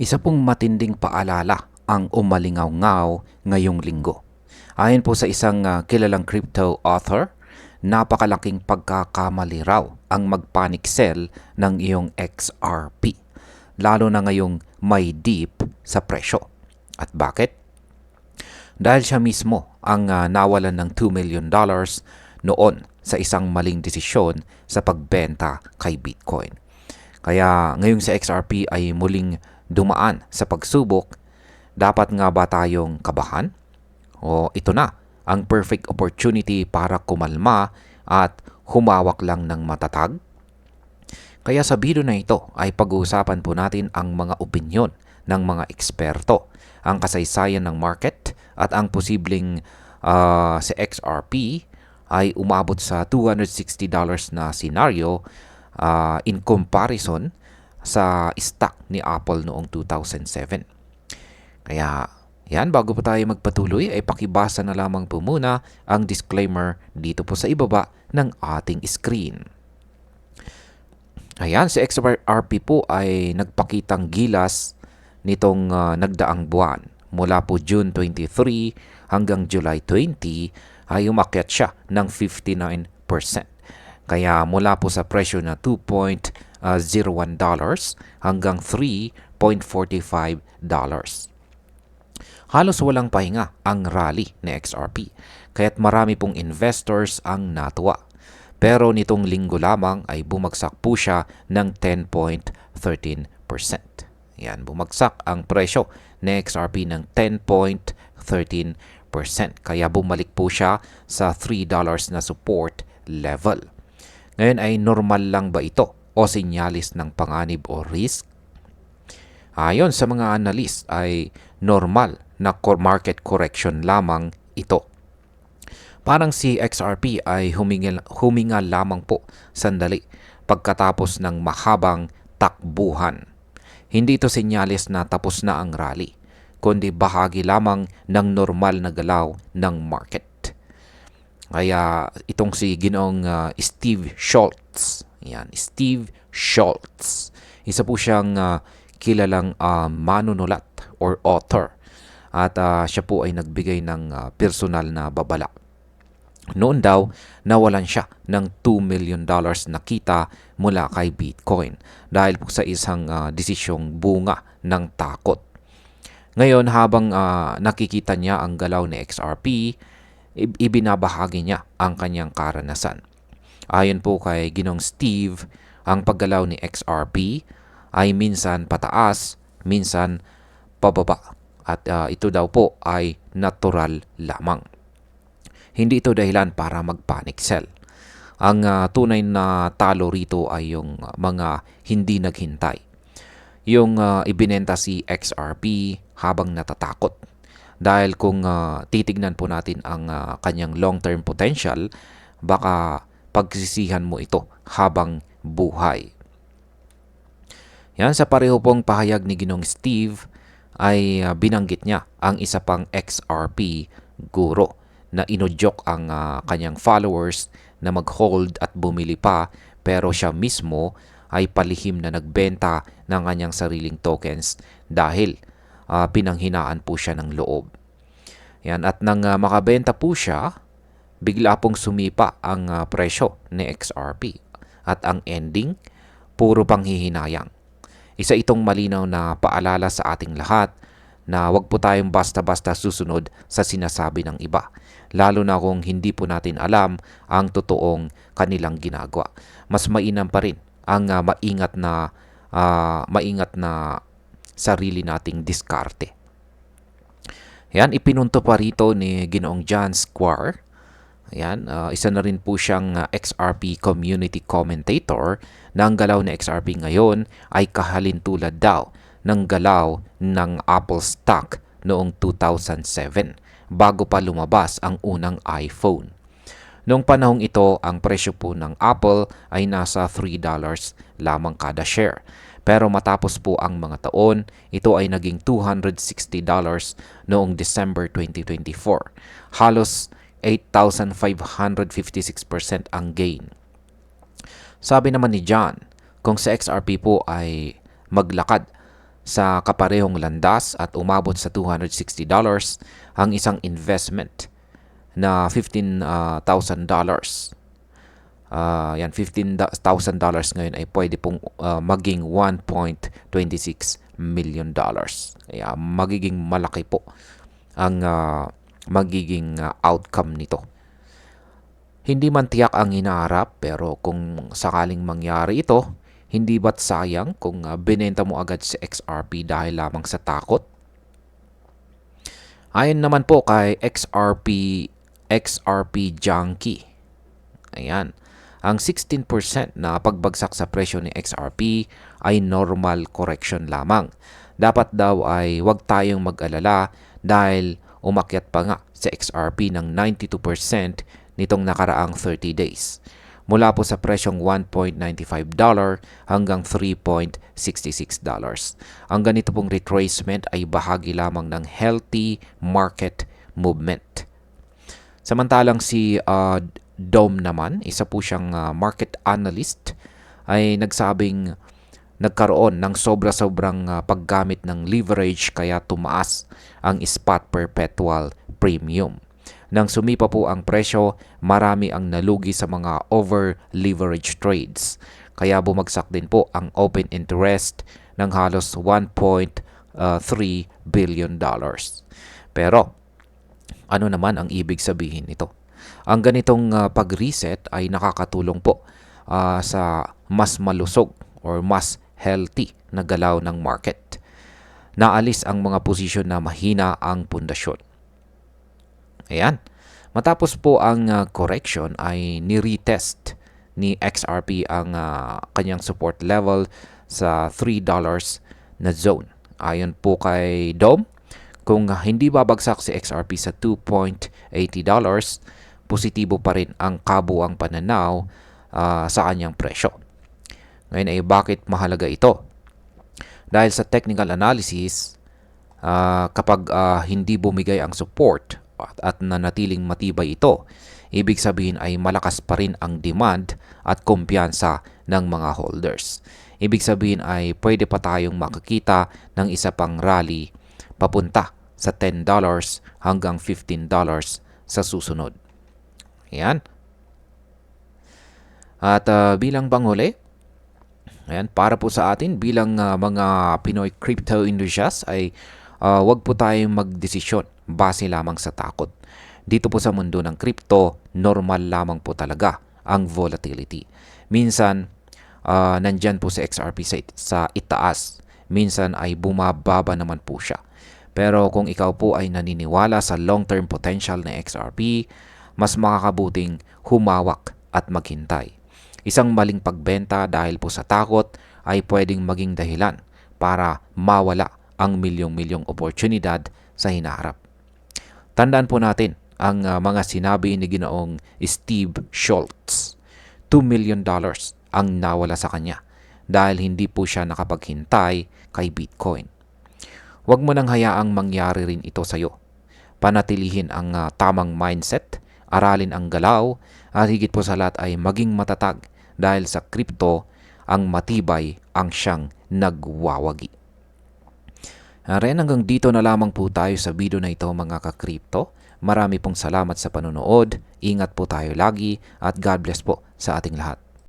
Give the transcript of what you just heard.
Isa pong matinding paalala ang umalingaw-ngaw ngayong linggo. Ayon po sa isang kilalang crypto author, napakalaking pagkakamali raw ang mag-panic sell ng iyong XRP, lalo na ngayong may dip sa presyo. At bakit? Dahil siya mismo ang nawalan ng $2 million noon sa isang maling desisyon sa pagbenta kay Bitcoin. Kaya ngayong sa XRP ay muling dumaan sa pagsubok, dapat nga ba tayong kabahan? O ito na ang perfect opportunity para kumalma at humawak lang ng matatag? Kaya sa video na ito ay pag-uusapan po natin ang mga opinyon ng mga eksperto, ang kasaysayan ng market at ang posibleng sa XRP ay umabot sa $260 na senaryo in comparison sa stock ni Apple noong 2007. Kaya yan, bago pa tayo magpatuloy ay pakibasa na lamang po muna ang disclaimer dito po sa ibaba ng ating screen. Ayan, si XRP po ay nagpakitang gilas nitong nagdaang buwan. Mula po June 23 hanggang July 20 ay umakyat siya ng 59%. Kaya mula po sa presyo na $2.01 hanggang $3.45. Halos walang pahinga ang rally ni XRP, kaya't marami pong investors ang natuwa. Pero nitong linggo lamang ay bumagsak po siya ng 10.13%. Yan, bumagsak ang presyo ni XRP ng 10.13%. Kaya bumalik po siya sa $3 na support level. Ngayon ay normal lang ba ito o sinyalis ng panganib o risk? Ayon sa mga analyst ay normal na market correction lamang ito. Parang si XRP ay huminga lamang po sandali pagkatapos ng mahabang takbuhan. Hindi ito sinyalis na tapos na ang rally, kundi bahagi lamang ng normal na galaw ng market. Kaya itong si Ginoong Steve Schultz, yan, Steve Schultz, isa po siyang kilalang manunulat or author at siya po ay nagbigay ng personal na babala. Noon daw, nawalan siya ng $2 million na kita mula kay Bitcoin dahil po sa isang desisyong bunga ng takot. Ngayon, habang nakikita niya ang galaw ni XRP, ibinabahagi niya ang kanyang karanasan. Ayon po kay Ginong Steve, ang paggalaw ni XRP ay minsan pataas, minsan pababa. At ito daw po ay natural lamang. Hindi ito dahilan para mag-panic sell. Ang tunay na talo rito ay yung mga hindi naghintay. Yung ibinenta si XRP habang natatakot. Dahil kung titignan po natin ang kanyang long-term potential, baka pagsisihan mo ito habang buhay. Yan, sa pareho pong pahayag ni Ginong Steve ay binanggit niya ang isa pang XRP guro na inudyok ang kanyang followers na mag-hold at bumili pa, pero siya mismo ay palihim na nagbenta ng kanyang sariling tokens dahil pinanghinaan po siya ng loob. Yan, at nang makabenta po siya, bigla pong sumipa ang presyo ni XRP. At ang ending, puro panghihinayang. Isa itong malinaw na paalala sa ating lahat na wag po tayong basta-basta susunod sa sinasabi ng iba. Lalo na kung hindi po natin alam ang totoong kanilang ginagawa. Mas mainam pa rin ang maingat na sarili nating diskarte. Yan, ipinunto pa rito ni Ginoong John Squire. Yan, isa na rin po siyang XRP community commentator na ang galaw ni XRP ngayon ay kahalintulad daw ng galaw ng Apple stock noong 2007 bago pa lumabas ang unang iPhone. Noong panahong ito, ang presyo po ng Apple ay nasa $3 lamang kada share. Pero matapos po ang mga taon, ito ay naging $260 noong December 2024. Halos 8,556% ang gain. Sabi naman ni John, kung sa XRP po ay maglakad sa kaparehong landas at umabot sa $260 ang isang investment na $15,000. Yan, $15,000 ngayon ay pwede pong maging $1.26 million. Kaya magiging malaki po ang magiging outcome nito. Hindi man tiyak ang hinaharap, pero kung sakaling mangyari ito, hindi ba't sayang kung binenta mo agad si XRP dahil lamang sa takot? Ayon naman po kay XRP Junkie. Ayan. Ang 16% na pagbagsak sa presyo ni XRP ay normal correction lamang. Dapat daw ay huwag tayong mag-alala dahil umakyat pa nga sa XRP ng 92% nitong nakaraang 30 days. Mula po sa presyong $1.95 hanggang $3.66. Ang ganito pong retracement ay bahagi lamang ng healthy market movement. Samantalang si Dom naman, isa po siyang market analyst, ay nagsabing nagkaroon ng sobra-sobrang paggamit ng leverage kaya tumaas ang spot perpetual premium. Nang sumipa po ang presyo, marami ang nalugi sa mga over-leverage trades. Kaya bumagsak din po ang open interest ng halos $1.3 billion. Pero ano naman ang ibig sabihin nito? Ang ganitong pag-reset ay nakakatulong po sa mas malusog or mas healthy na galaw ng market. Naalis ang mga posisyon na mahina ang pundasyon. Ayan. Matapos po ang correction ay ni-retest ni XRP ang kanyang support level sa $3 na zone. Ayon po kay Dom, kung hindi babagsak si XRP sa $2.80, positibo pa rin ang kabuang pananaw sa kanyang presyo. Ngayon ay bakit mahalaga ito? Dahil sa technical analysis, kapag hindi bumigay ang support at nanatiling matibay ito, ibig sabihin ay malakas pa rin ang demand at kumpiyansa ng mga holders. Ibig sabihin ay pwede pa tayong makakita ng isa pang rally papunta sa $10 hanggang $15 sa susunod. Ayan. At bilang panghuli, ayan, para po sa atin bilang mga Pinoy crypto enthusiasts ay wag po tayong magdesisyon base lamang sa takot. Dito po sa mundo ng crypto, normal lamang po talaga ang volatility. Minsan, nandyan po sa XRP sa itaas. Minsan ay bumababa naman po siya. Pero kung ikaw po ay naniniwala sa long-term potential ng XRP, mas makakabuting humawak at maghintay. Isang maling pagbenta dahil po sa takot ay pwedeng maging dahilan para mawala ang milyong-milyong oportunidad sa hinaharap. Tandaan po natin ang mga sinabi ni Ginoong Steve Schultz. $2 million ang nawala sa kanya dahil hindi po siya nakapaghintay kay Bitcoin. Huwag mo nang hayaang mangyari rin ito sa iyo. Panatilihin ang tamang mindset, aralin ang galaw, at higit po sa lahat ay maging matatag dahil sa crypto ang matibay ang siyang nagwawagi. Ren, hanggang dito na lamang po tayo sa video na ito mga ka-crypto. Marami pong salamat sa panonood. Ingat po tayo lagi at God bless po sa ating lahat.